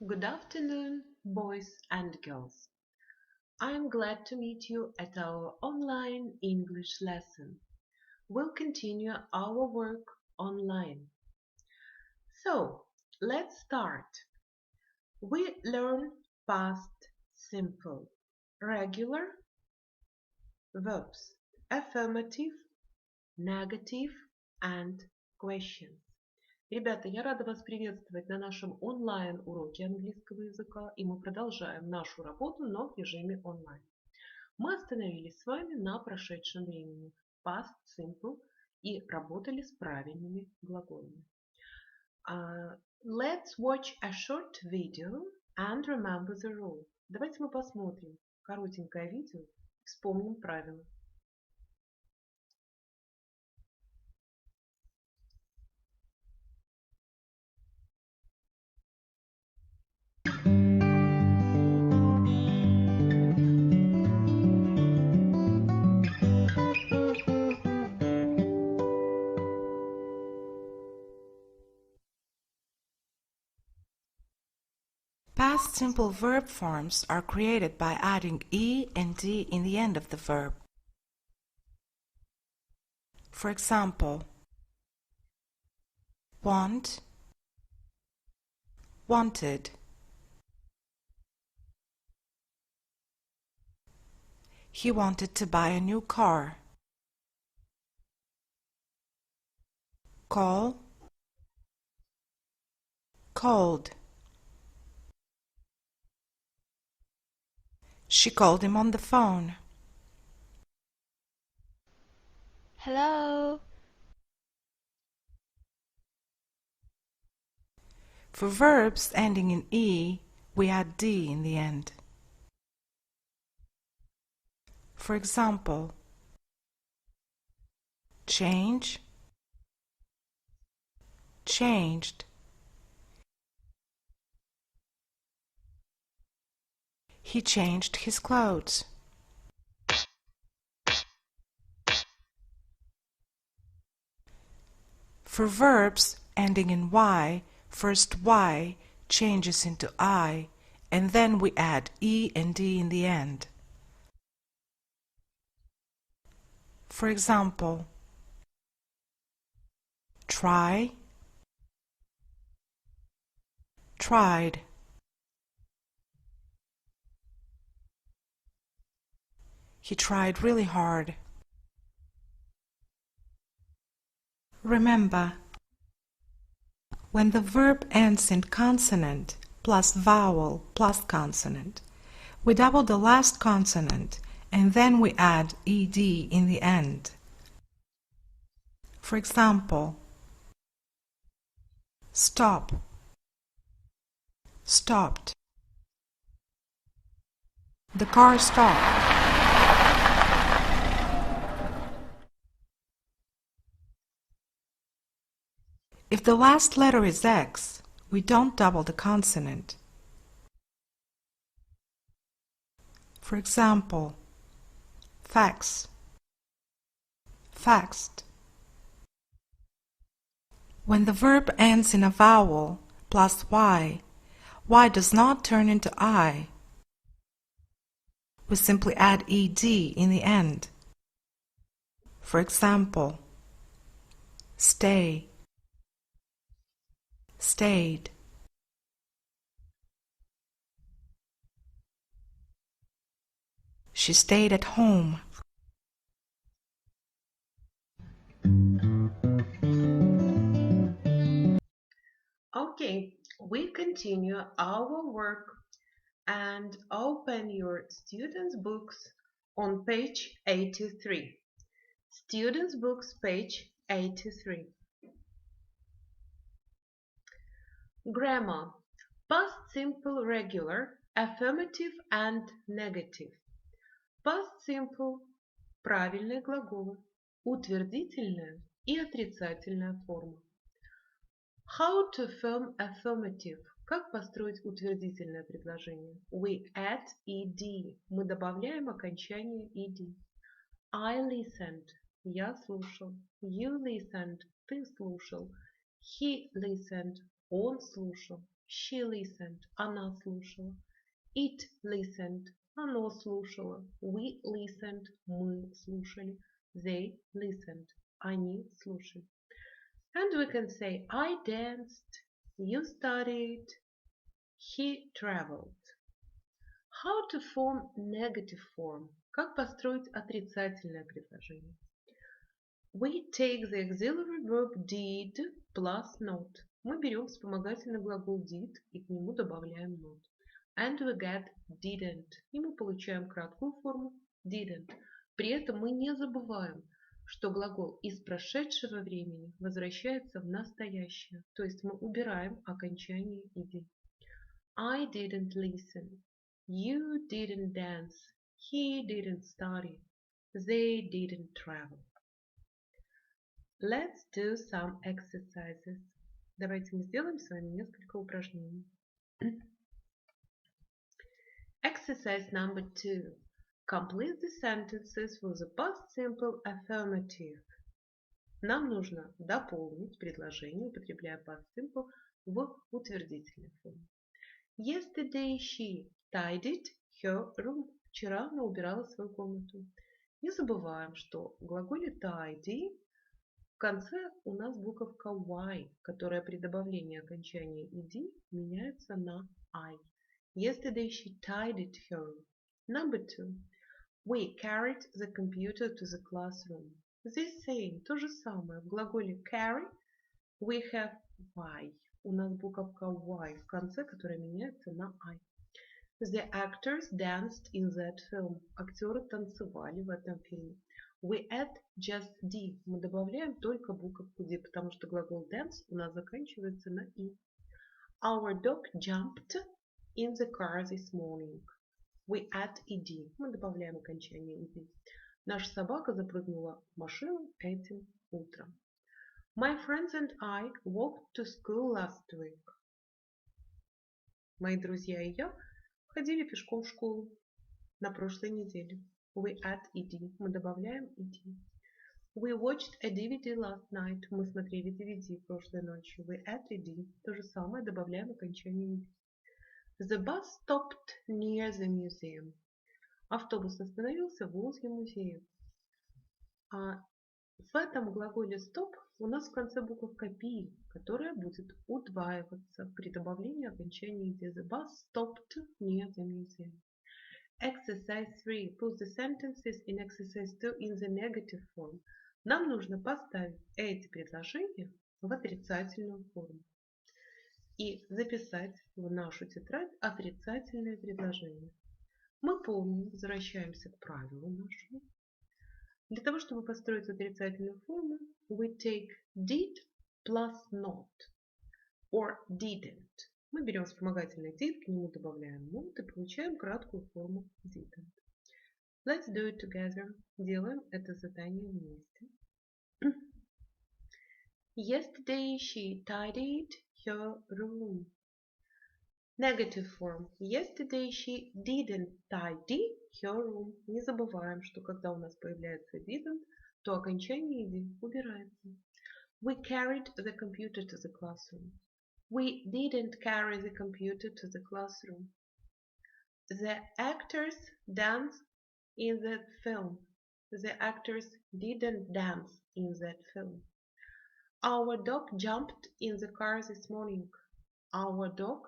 Good afternoon, boys and girls. I'm glad to meet you at our online English lesson. We'll continue our work online. So, let's start. We learn past simple, regular verbs, affirmative, negative and questions. Ребята, я рада вас приветствовать на нашем онлайн-уроке английского языка, и мы продолжаем нашу работу, но в режиме онлайн. Мы остановились с вами на прошедшем времени, past simple, и работали с правильными глаголами. Let's watch a short video and remember the rule. Давайте мы посмотрим коротенькое видео и вспомним правила. Past simple verb forms are created by adding E and D in the end of the verb. For example, want, wanted. He wanted to buy a new car. Call, called. She called him on the phone. Hello. For verbs ending in E, we add D in the end. For example, change, changed. He changed his clothes. For verbs ending in Y, first Y changes into I, and then we add E and D in the end. For example, try, tried. He tried really hard. Remember, when the verb ends in consonant plus vowel plus consonant, we double the last consonant and then we add ed in the end. For example, stop, stopped. The car stopped. If the last letter is X, we don't double the consonant. For example, fax, faxed. When the verb ends in a vowel plus Y, Y does not turn into I. We simply add ed in the end. For example, stay, stayed. She stayed at home. Okay, we continue our work and open your students' books on page 83. Students' books, page 83. Grammar. Past simple regular, affirmative and negative. Past simple – правильные глаголы, утвердительная и отрицательная форма. How to form affirmative. Как построить утвердительное предложение? We add ed. Мы добавляем окончание ed. I listened. Я слушал. You listened. Ты слушал. He listened. Он слушал. She listened. Она слушала. It listened. Оно слушало. We listened. Мы слушали. They listened. Они слушали. And we can say I danced, you studied, he traveled. How to form negative form? Как построить отрицательное предложение? We take the auxiliary verb did plus not. Мы берем вспомогательный глагол did и к нему добавляем not. And we get didn't. И мы получаем краткую форму didn't. При этом мы не забываем, что глагол из прошедшего времени возвращается в настоящее. То есть мы убираем окончание ed. I didn't listen. You didn't dance. He didn't study. They didn't travel. Let's do some exercises. Давайте мы сделаем с вами несколько упражнений. Exercise number 2. Complete the sentences with the past simple affirmative. Нам нужно дополнить предложение, употребляя past simple в утвердительной форме. Yesterday she tidied her room. Вчера она убирала свою комнату. Не забываем, что в глаголе tidy в конце у нас буковка y, которая при добавлении окончания ed меняется на I. Yesterday she tidied her room. Number 2. We carried the computer to the classroom. The same, то же самое. В глаголе carry we have y. У нас буковка y в конце, которая меняется на I. The actors danced in that film. Актеры танцевали в этом фильме. We add just D. Мы добавляем только буковку D, потому что глагол dance у нас заканчивается на I. Our dog jumped in the car this morning. We add ed. Мы добавляем окончание ed. Наша собака запрыгнула в машину этим утром. My friends and I walked to school last week. Мои друзья и я ходили пешком в школу на прошлой неделе. We add ed. Мы добавляем ed. We watched a DVD last night. Мы смотрели DVD прошлой ночью. We add ed. То же самое добавляем окончание ed. The bus stopped near the museum. Автобус остановился возле музея. А в этом глаголе stop у нас в конце буковка P, которая будет удваиваться при добавлении окончания ed. The bus stopped near the museum. Exercise 3. Put the sentences in exercise 2 in the negative form. Нам нужно поставить эти предложения в отрицательную форму и записать в нашу тетрадь отрицательные предложения. Мы помним, возвращаемся к правилу нашему. Для того, чтобы построить отрицательную форму, we take did plus not or didn't. Мы берем вспомогательный did, к нему добавляем not и получаем краткую форму didn't. Let's do it together. Делаем это задание вместе. Yesterday she tidied her room. Negative form. Yesterday she didn't tidy her room. Не забываем, что когда у нас появляется didn't, то окончание ed убирается. We carried the computer to the classroom. We didn't carry the computer to the classroom. The actors danced in that film. The actors didn't dance in that film. Our dog jumped in the car this morning. Our dog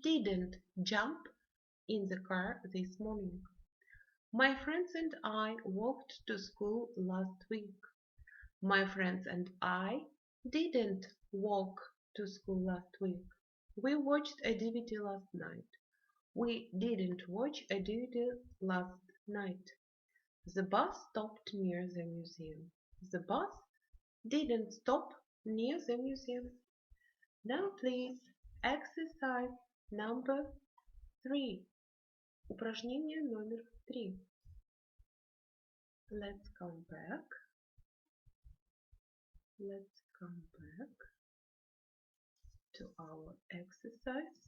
didn't jump in the car this morning. My friends and I walked to school last week. My friends and I didn't walk to school last week. We watched a DVD last night. We didn't watch a DVD last night. The bus stopped near the museum. The bus didn't stop near the museum. Now please, exercise number 3. Упражнение номер 3. Let's come back. Let's come back to our exercise.